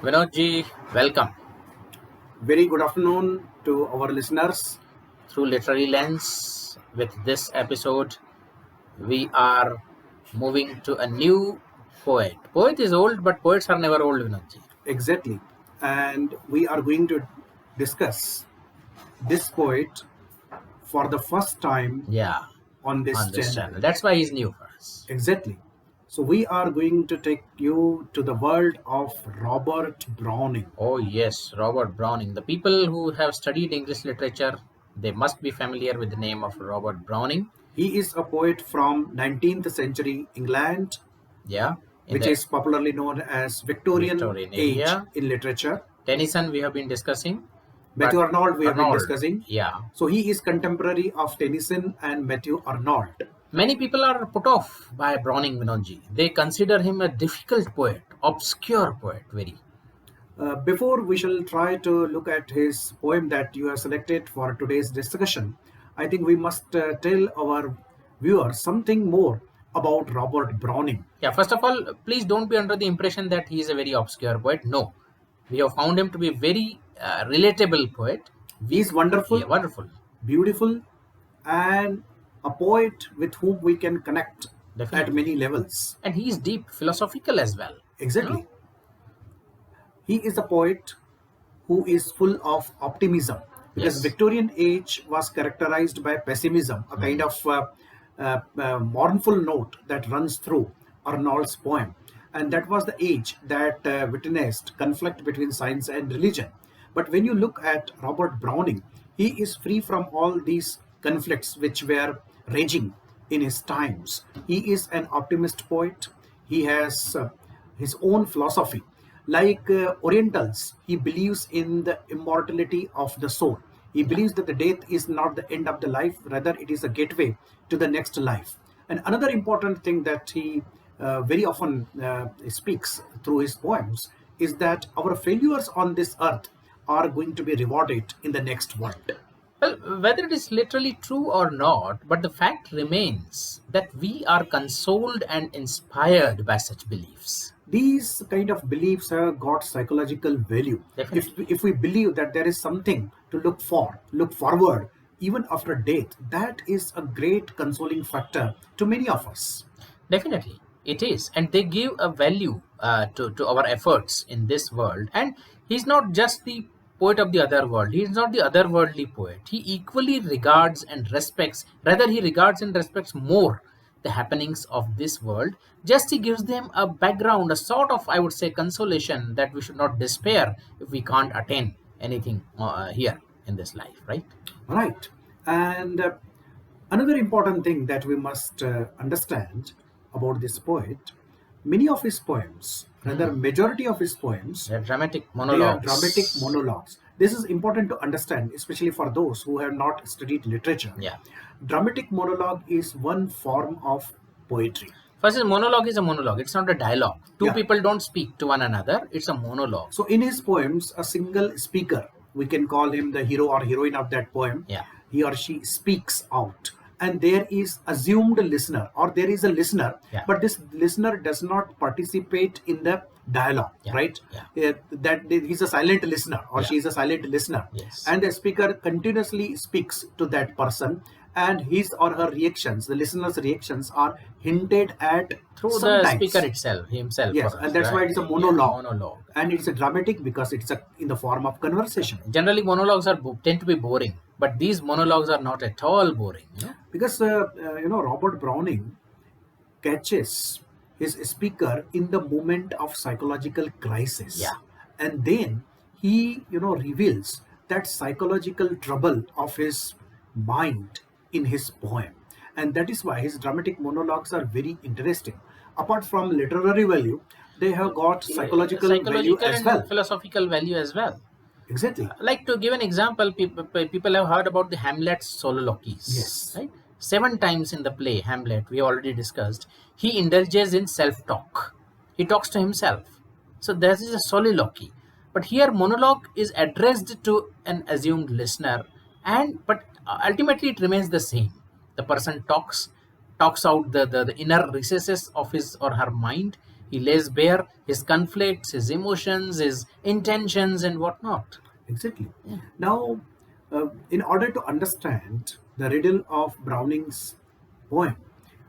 Vinod ji, welcome. Very good afternoon to our listeners. Through Literary Lens, with this episode, we are moving to a new poet. Poet is old, but poets are never old, Vinod ji. Exactly. And we are going to discuss this poet for the first time Yeah, on this on this channel. channel. That's why he's new for us. Exactly. So we are going to take you to the world of Robert Browning. Oh, yes, Robert Browning. The people who have studied English literature, they must be familiar with the name of Robert Browning. He is a poet from 19th century England, Yeah, in which the is popularly known as Victorian Victorian age area. in literature. Tennyson we have been discussing. Matthew but Arnold we have been Arnold, discussing. yeah. So he is contemporary of Tennyson and Matthew Arnold. Many people are put off by Browning, Vinodji. They consider him a difficult poet, obscure poet, very. Before we shall try to look at his poem that you have selected for today's discussion, I think we must tell our viewers something more about Robert Browning. Yeah, first of all, please don't be under the impression that he is a very obscure poet. No, we have found him to be a very relatable poet. He is wonderful, Yeah, wonderful, beautiful, and a poet with whom we can connect at definitely. many levels. And he is deep, philosophical as well. Exactly. He is a poet who is full of optimism because Yes. Victorian age was characterized by pessimism, a kind of mournful note that runs through Arnold's poem. And that was the age that witnessed conflict between science and religion. But when you look at Robert Browning, he is free from all these conflicts which were raging in his times. He is an optimist poet. He has his own philosophy. Like Orientals, he believes in the immortality of the soul. He believes that the death is not the end of the life, rather, it is a gateway to the next life. And another important thing that he very often speaks through his poems is that our failures on this earth are going to be rewarded in the next world. Well, whether it is literally true or not, but the fact remains that we are consoled and inspired by such beliefs. These kind of beliefs have got psychological value. Definitely. If we believe that there is something to look forward, even after death, that is a great consoling factor to many of us. Definitely, it is. And they give a value to our efforts in this world. And he's not just the poet of the other world, he is not the otherworldly poet. He equally regards and respects, rather, he regards and respects more the happenings of this world. Just he gives them a background, a sort of, I would say, consolation that we should not despair if we can't attain anything here in this life, right? Right. And another important thing that we must understand about this poet, many of his poems, rather majority of his poems, They're dramatic they are monologues. dramatic monologues. This is important to understand, especially for those who have not studied literature. Yeah. Dramatic monologue is one form of poetry. First, is monologue is a monologue. It's not a dialogue. Two Yeah. people don't speak to one another. It's a monologue. So in his poems, a single speaker, we can call him the hero or heroine of that poem, Yeah. he or she speaks out. And there is assumed listener, or there is a listener, Yeah. but this listener does not participate in the dialogue, Yeah. right? Yeah. That he's a silent listener, or Yeah. she is a silent listener. Yes. And the speaker continuously speaks to that person, and his or her reactions, the listener's reactions, are hinted at Through sometimes. the speaker itself, himself. Yes, for us, and that's why right? it's a Yeah, monologue. monologue. And it's a dramatic because it's in the form of conversation. Generally, monologues tend to be boring, but these monologues are not at all boring. Because Robert Browning catches his speaker in the moment of psychological crisis. Yeah. And then he reveals that psychological trouble of his mind in his poem. And that is why his dramatic monologues are very interesting. Apart from literary value, they have got psychological value as and well. philosophical value as well. Exactly. Like, to give an example, people have heard about the Hamlet soliloquies. Yes. Right? 7 times in the play Hamlet, we already discussed, he indulges in self-talk. He talks to himself. So there is a soliloquy. But here monologue is addressed to an assumed listener, but ultimately it remains the same. The person talks out the inner recesses of his or her mind. He lays bare his conflicts, his emotions, his intentions, and whatnot. Exactly. Now, in order to understand the riddle of Browning's poem,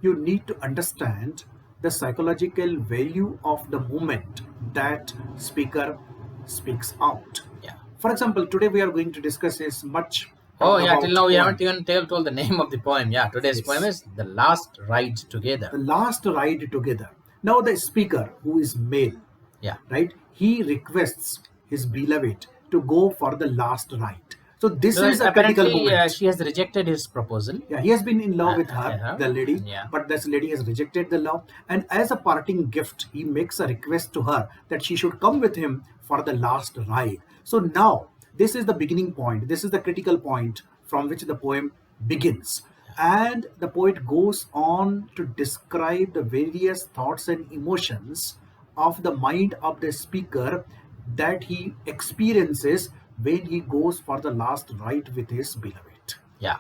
you need to understand the psychological value of the moment that speaker speaks out. Yeah. For example, today we are going to discuss is much Oh, talked yeah, till about now we poem. haven't even told the name of the poem. Yeah, today's poem Yes. is The Last Ride Together. The last ride together. Now the speaker, who is male, Yeah. right, he requests his beloved to go for the last ride. So this So is a critical apparently, moment. she has rejected his proposal. Yeah, he has been in love with her, Her, the lady, yeah. but this lady has rejected the love. And as a parting gift, he makes a request to her that she should come with him for the last ride. So now, this is the beginning point. This is the critical point from which the poem begins. And the poet goes on to describe the various thoughts and emotions of the mind of the speaker that he experiences when he goes for the last ride with his beloved. Yeah.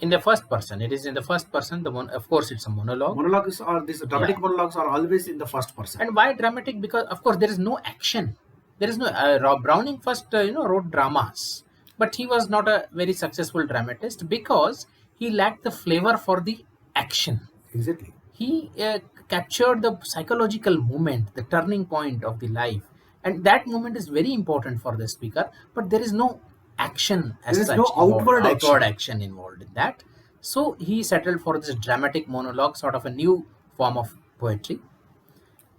In the first person. It is in the first person. Of course, it's a monologue. Monologues are these dramatic Yeah. monologues are always in the first person. And why dramatic? Because, of course, there is no action. There is no. Browning first, wrote dramas, but he was not a very successful dramatist because he lacked the flavor for the action. Exactly. He captured the psychological moment, the turning point of the life, and that moment is very important for the speaker. But there is no action as There is such no involved, outward action. action involved in that. So he settled for this dramatic monologue, sort of a new form of poetry.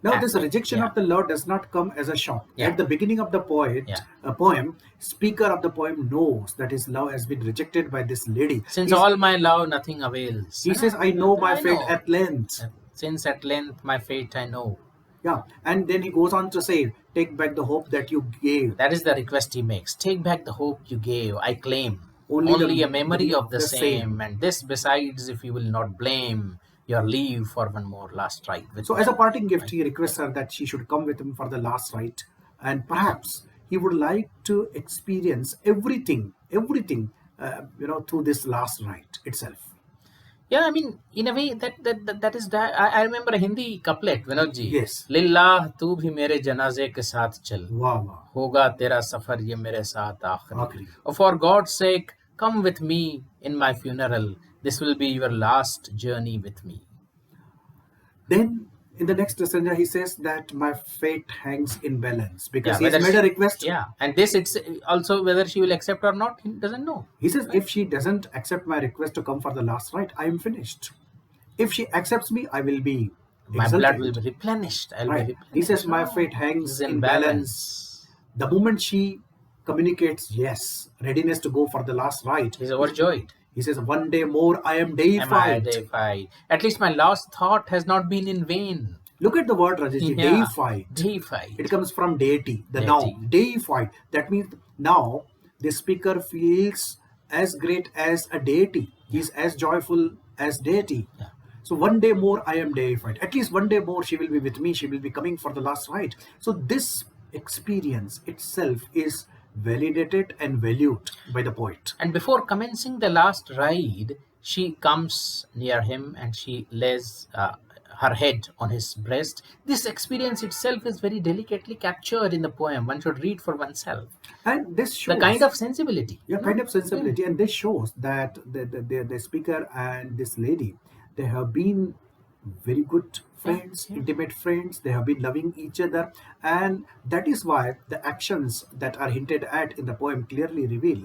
Now, this rejection Yeah. of the love does not come as a shock. Yeah. At the beginning of the Yeah. poem, speaker of the poem knows that his love has been rejected by this lady. Since all my love nothing avails. He says, "I know my fate know. at length." Since at length my fate I know. Yeah, and then he goes on to say, "Take back the hope that you gave." That is the request he makes. Take back the hope you gave. I claim Only a memory of the same. And this besides, if you will not blame, your leave for one more last ride with So, me. as a parting gift, he requests her that she should come with him for the last ride, and perhaps he would like to experience everything, through this last ride itself. Yeah, I mean, in a way that is that. I remember a Hindi couplet, Vinod ji. Yes. Lillah, tu bhi mere janaze ke saath chal. Wow, wow. Hoga tera safar ye mere saath aakhri. Aakhri. For God's sake, come with me in my funeral. This will be your last journey with me. Then, in the next stanza, he says that my fate hangs in balance because he has whether made a request. Yeah, and this it's also whether she will accept or not. He doesn't know. He says, if she doesn't accept my request to come for the last ride, I am finished. If she accepts me, I will be My exalted. blood will be replenished. I'll be Right. replenished. He says, my fate hangs in balance. The moment she communicates yes, readiness to go for the last ride, He's overjoyed. he says, one day more I am Am I deified. deified? At least my last thought has not been in vain. Look at the word, Rajesh. Yeah. Deified. Deified. It comes from deity, the Deity. noun. Deified. That means now the speaker feels as great as a deity. He's as joyful as deity. Yeah. So one day more I am deified. At least one day more she will be with me. She will be coming for the last ride. So this experience itself is validated and valued by the poet. And before commencing the last ride, she comes near him and she lays her head on his breast. This experience itself is very delicately captured in the poem. One should read for oneself. And this shows The kind of sensibility. yeah, kind of sensibility. And this shows that the speaker and this lady, they have been very good friends, intimate friends. They have been loving each other, and that is why the actions that are hinted at in the poem clearly reveal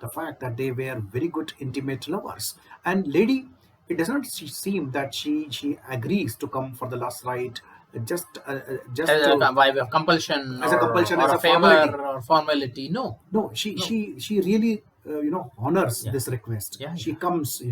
the fact that they were very good intimate lovers. And lady, it does not seem that she agrees to come for the last ride just By way of compulsion, as a compulsion, or as a a favor formality. or formality. No. No, she really honors this request. Yeah, she comes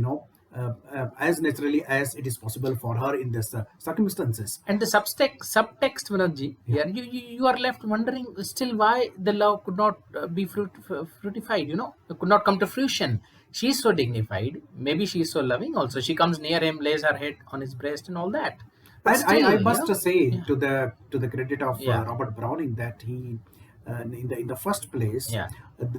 as naturally as it is possible for her in this circumstances. And the subtext, Vinodji, here you are left wondering still why the love could not be fruitified. It could not come to fruition. She is so dignified. Maybe she is so loving. Also, she comes near him, lays her head on his breast, and all that. But And still, I must say to the credit of Yeah. Robert Browning that he in the first place Yeah.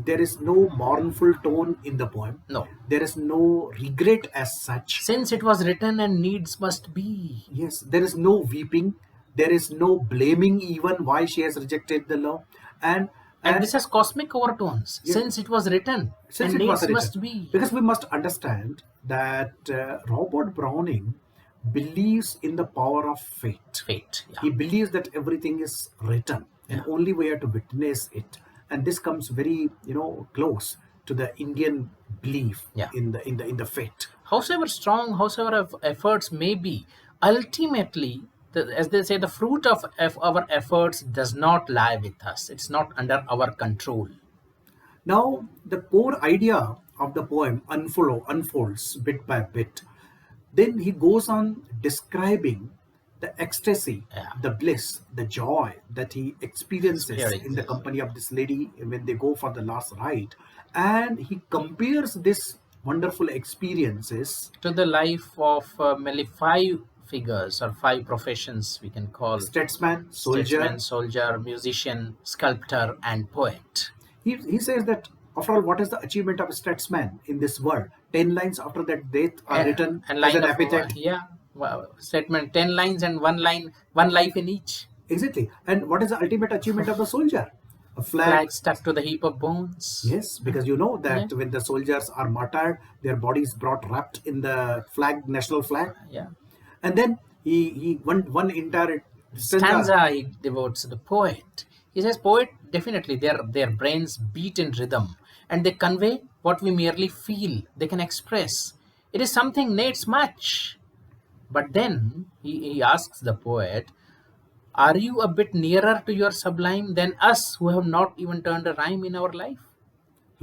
there is no mournful tone in the poem. No. There is no regret as such. Since it was written and needs must be. Yes, there is no weeping. There is no blaming even why she has rejected the law. And And and this has cosmic overtones yeah, since it was written, since and it was needs written, must be. because we must understand that Robert Browning believes in the power of fate. Fate. Yeah. He believes that everything is written and Yeah. only we have to witness it. And this comes very, close to the Indian belief Yeah. in the fate. Howsoever strong, howsoever efforts may be, ultimately, as they say, the fruit of our efforts does not lie with us. It's not under our control. Now, the core idea of the poem unfolds bit by bit. Then he goes on describing the ecstasy, Yeah. the bliss, the joy that he experiences in the Experiences. company of this lady when they go for the last ride. And he compares this wonderful experiences, To the life of mainly five figures or five professions we can call: statesman, statesman, soldier. soldier, musician, sculptor, and poet. He says that, after all, what is the achievement of a statesman in this world? 10 lines after that death are written And as line an of epithet. yeah, statement, 10 lines and one line, one life in each. Exactly. And what is the ultimate achievement of the soldier? A flag. Flag stuck to the heap of bones. Yes, because you know Yeah, that when the soldiers are martyred, their bodies brought wrapped in the flag, national flag. yeah. And then he one entire stanza. Stanza he devotes to the poet. He says, poet, definitely, their brains beat in rhythm, and they convey what we merely feel. They can express. It is something needs much. But then he asks the poet, are you a bit nearer to your sublime than us who have not even turned a rhyme in our life?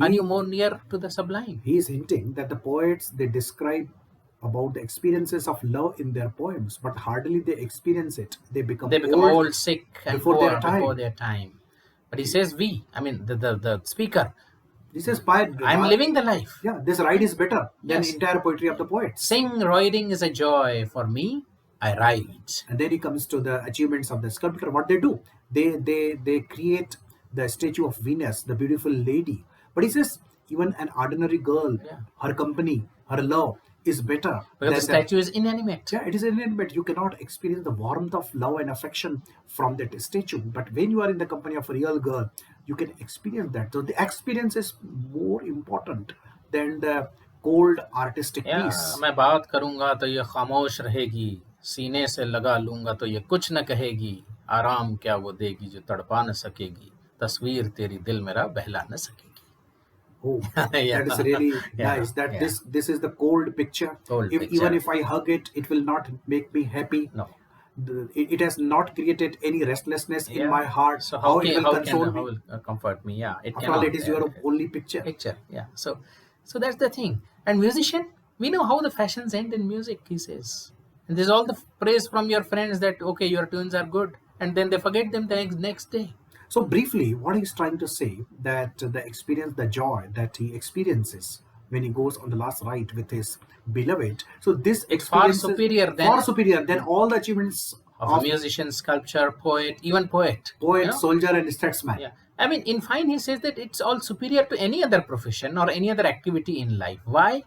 Are you He more near to the sublime? he is hinting that the poets, they describe about the experiences of love in their poems, but hardly they experience it. They become They become old old, sick, and before their poor before time. their time. But he says, we, I mean, the speaker, This is by I'm living the life. yeah, this ride is better than Yes. entire poetry of the poets. Sing, riding is a joy for me. I ride. And then he comes to the achievements of the sculptor. What they do, they create the statue of Venus, the beautiful lady. But he says even an ordinary girl, Yeah. her company, her love is better Because the than that. statue is inanimate. Yeah, it is inanimate. You cannot experience the warmth of love and affection from that statue. But when you are in the company of a real girl, you can experience that. So the experience is more important than the cold artistic या piece. मैं बात करूंगा तो ये खामोश रहेगी, सीने से लगा लूंगा तो ये कुछ न कहेगी, आराम क्या वो देगी जो तड़पा न सकेगी, तस्वीर तेरी दिल मेरा बहला न सकेगी. Oh, Yeah. that is really Yeah, nice. That yeah. this is the cold picture. Cold If picture. even if I hug it, it will not make me happy. No. It has not created any restlessness in Yeah. my heart. So How it will how console how me? will comfort me? Yeah, it After all, cannot. it is your only picture. Picture. Yeah. So that's the thing. And musician, we know how the fashions end in music. He says, and there's all the praise from your friends that okay, your tunes are good, and then they forget them the next day. So briefly, what he's trying to say that the experience, the joy that he experiences when he goes on the last ride with his beloved. So this It's far experience is superior far superior than all the achievements of a of musician, sculptor, poet, even poet. poet, soldier, and statesman. Yeah. I mean, in fine, he says that it's all superior to any other profession or any other activity in life. Why?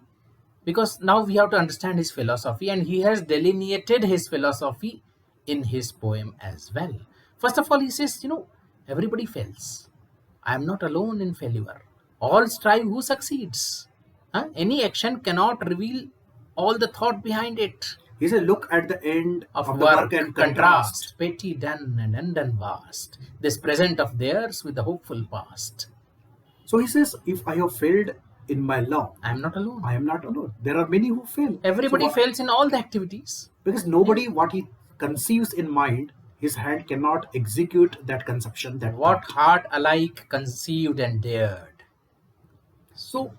Because now we have to understand his philosophy, and he has delineated his philosophy in his poem as well. First of all, he says, everybody fails. I am not alone in failure. All strive who succeeds. Huh? Any action cannot reveal all the thought behind it. He said, look at the end Of of the work, work and contrast, petty done and undone vast, this present of theirs with the hopeful past. So he says, if I have failed in my love, I am not alone. I am not alone. There are many who fail. Everybody So what- fails in all the activities. because nobody, what he conceives in mind, his hand cannot execute that conception. That What thought. heart alike conceived and dared. So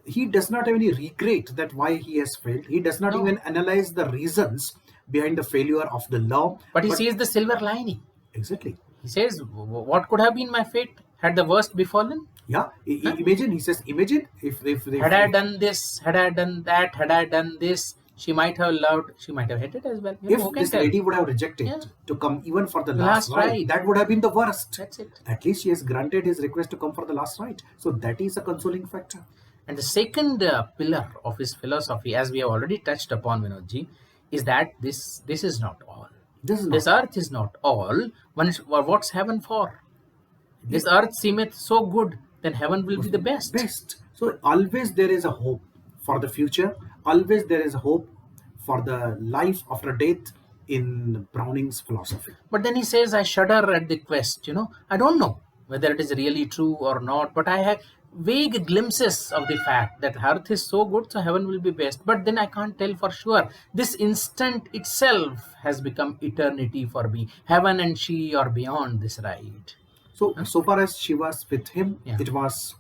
he does not have any regret that why he has failed. He does not No. even analyze the reasons behind the failure of the law. But he sees the silver lining. Exactly. He says, what could have been my fate had the worst befallen? Yeah. Imagine. He says, imagine if Had I done this, had I done that, had I done this, she might have loved, she might have hated as well. if Who can this tell? lady would have rejected Yeah. to come even for the Last last ride, ride. that would have been the worst. That's it. At least she has granted his request to come for the last ride. So that is a consoling factor. And the second pillar of his philosophy, as we have already touched upon, Vinodji, is that this is not all. This is This not all. earth is not all. What's heaven for? This earth seemeth so good, then heaven will be the best. Best. So always there is a hope for the future. Always there is a hope for the life after death in Browning's philosophy. But then he says, I shudder at the quest. I don't know whether it is really true or not, but I have vague glimpses of the fact that earth is so good, so heaven will be best. But then I can't tell for sure. This instant itself has become eternity for me. Heaven and she are beyond this ride. So far as she was with him, Yeah. it was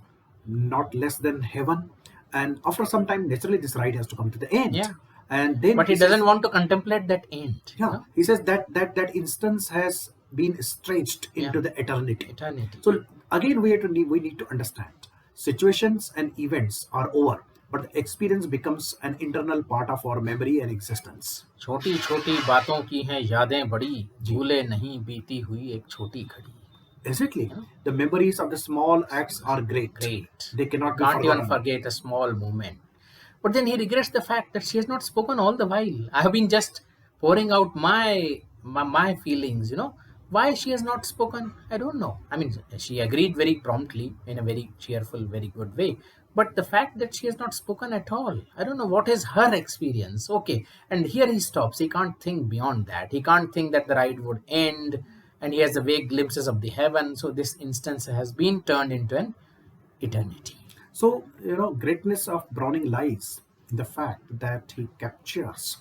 not less than heaven. And after some time, naturally, this ride has to come to the end. Yeah. And then But he says, doesn't want to contemplate that end. yeah, he says that instance has been stretched into the eternity. Eternity. So again, we need to understand situations and events are over, but the experience becomes an internal part of our memory and existence. छोटी छोटी बातों की हैं यादें बड़ी, भूले नहीं बीती हुई एक छोटी घड़ी. Exactly. The memories of the small acts are great. Great. They cannot be Can't even forgotten. forget a small moment. But then he regrets the fact that she has not spoken all the while. I have been just pouring out my feelings. Why she has not spoken, I don't know. I mean, she agreed very promptly in a very cheerful, very good way. But the fact that she has not spoken at all, I don't know what is her experience. Okay, and here he stops. He can't think beyond that. He can't think that the ride would end, and he has the vague glimpses of the heaven. So this instance has been turned into an eternity. So, greatness of Browning lies in the fact that he captures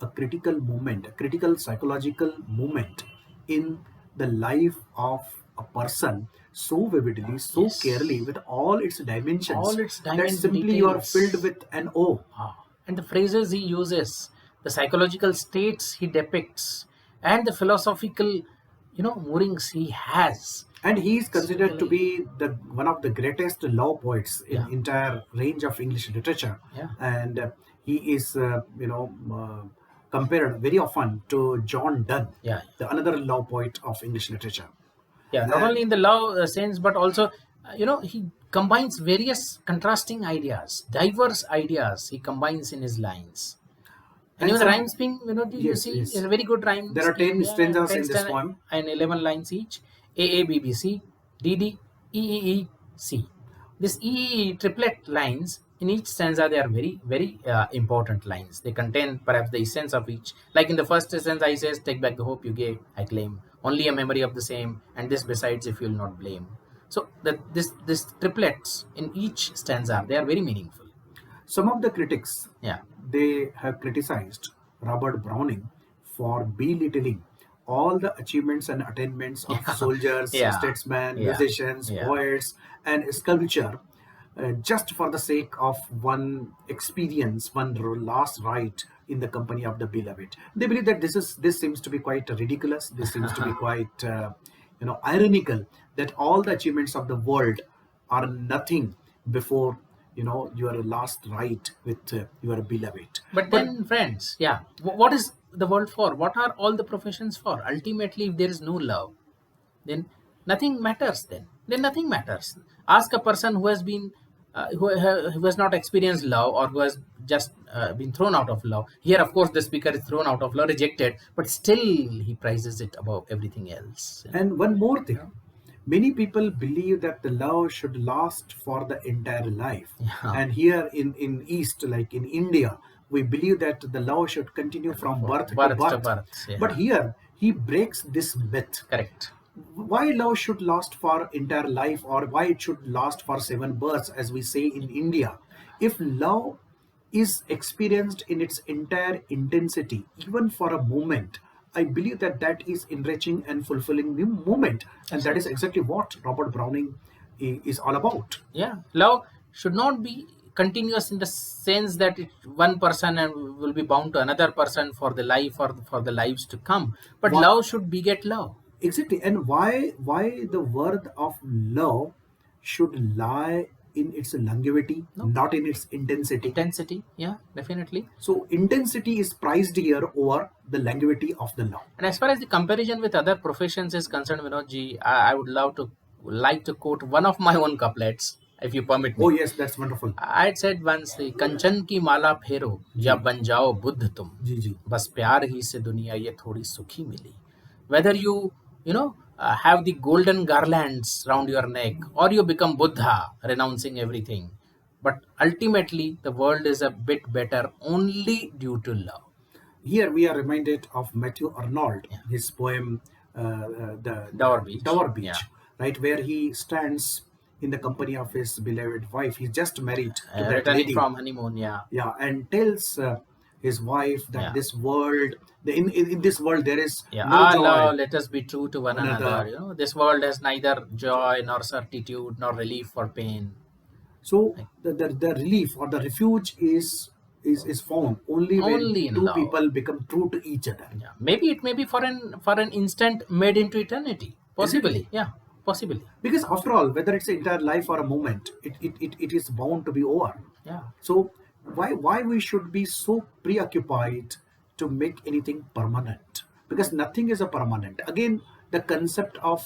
a critical moment, a critical psychological moment in the life of a person so vividly, so Yes. clearly, with all its dimensions, All its that dimension simply you are details. filled with an awe. And the phrases he uses, the psychological states he depicts, and the philosophical, moorings he has. And he is considered to be one of the greatest love poets in Yeah. entire range of English literature. Yeah. And he is, compared very often to John Donne, Yeah. the another love poet of English literature. Yeah, not only in the love sense, but also, he combines various contrasting ideas, diverse ideas he combines in his lines. And even the rhymes being, you Yes, see, yes. is a very good rhyme. There are 10 stanzas in this poem. And 11 lines each. A, B, B, C, D, D, E, E, E, C. This E, E, E triplet lines, in each stanza, they are very, very important lines. They contain perhaps the essence of each. Like in the first stanza, he says, take back the hope you gave, I claim. Only a memory of the same, and this besides if you'll not blame. So this triplets in each stanza, they are very meaningful. Some of the critics, Yeah. they have criticized Robert Browning for belittling all the achievements and attainments of soldiers, Yeah. statesmen, Yeah. musicians, Yeah. poets, and sculpture, just for the sake of one experience, one last ride in the company of the beloved. They believe that this seems to be quite ridiculous. This seems to be quite ironical, that all the achievements of the world are nothing before your last ride with your beloved. But then, friends, yeah, what is the world for? What are all the professions for? Ultimately, if there is no love, then nothing matters. Then nothing matters. Ask a person who has been, who has not experienced love, or who has just been thrown out of love. Here, of course, the speaker is thrown out of love, rejected, but still he prizes it above everything else. And one more thing, many people believe that the love should last for the entire life. Yeah. And here in East, like in India, we believe that the love should continue from birth to birth. Yeah. But here he breaks this myth. Correct. Why love should last for entire life, or why it should last for 7 births, as we say in India? If love is experienced in its entire intensity, even for a moment, I believe that is enriching and fulfilling the moment, and that is exactly what Robert Browning is all about. Yeah, love should not be continuous in the sense that one person and will be bound to another person for the life or for the lives to come. But love should beget love. Exactly. And why the word of love should lie in its longevity, not in its intensity. Intensity, yeah, definitely. So intensity is prized here over the longevity of the love. And as far as the comparison with other professions is concerned, Vinodji, I would like to quote one of my own couplets. if you permit Oh me. yes, that's wonderful. I had said once, the कंचन की माला फेरो या जी बन जाओ बुद्ध तुम, जी जी. बस प्यार ही से दुनिया ये थोड़ी सुखी मिली. Whether you know, have the golden garlands round your neck, or you become Buddha, renouncing everything, but ultimately the world is a bit better only due to love. Here we are reminded of Matthew Arnold, Yeah. his poem, Dower the Beach. Dover Yeah. Beach, right, where he stands in the company of his beloved wife. He's just married to that Returning lady, from honeymoon. Yeah. yeah, and tells his wife that Yeah. this world, in this world, there is Yeah, no Allah, joy. let us be true to one another. Another, This world has neither joy nor certitude nor relief for pain. so Like, the relief or the refuge is found only when only in two love. people become true to each other. Yeah, maybe it may be for an instant made into eternity. Is it? Possibly, yeah, possibly. Because after all, whether it's an entire life or a moment, it is bound to be over. Yeah, So why we should be so preoccupied to make anything permanent? Because nothing is a permanent. Again, the concept of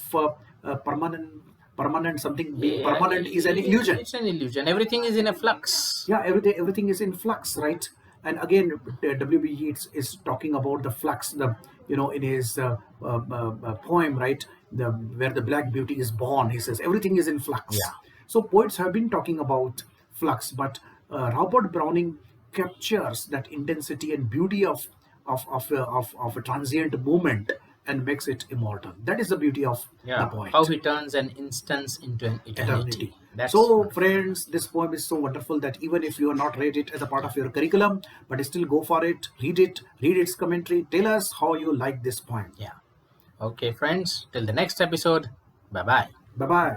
permanent something being yeah, permanent is an illusion. it's an illusion. Everything is in a flux. Yeah, everything is in flux, right? And again, WB Yeats is talking about the flux, the in his poem, right, the where the black beauty is born, he says everything is in flux. Yeah, So poets have been talking about flux, but Robert Browning captures that intensity and beauty of a transient moment and makes it immortal. That is the beauty of the yeah. poet. How he turns an instance into an Eternity. eternity. That's So, wonderful. friends, this poem is so wonderful that even if you are not read it as a part of your curriculum, but still go for it, read its commentary, tell us how you like this poem. Yeah. Okay, friends. Till the next episode. Bye bye. Bye bye.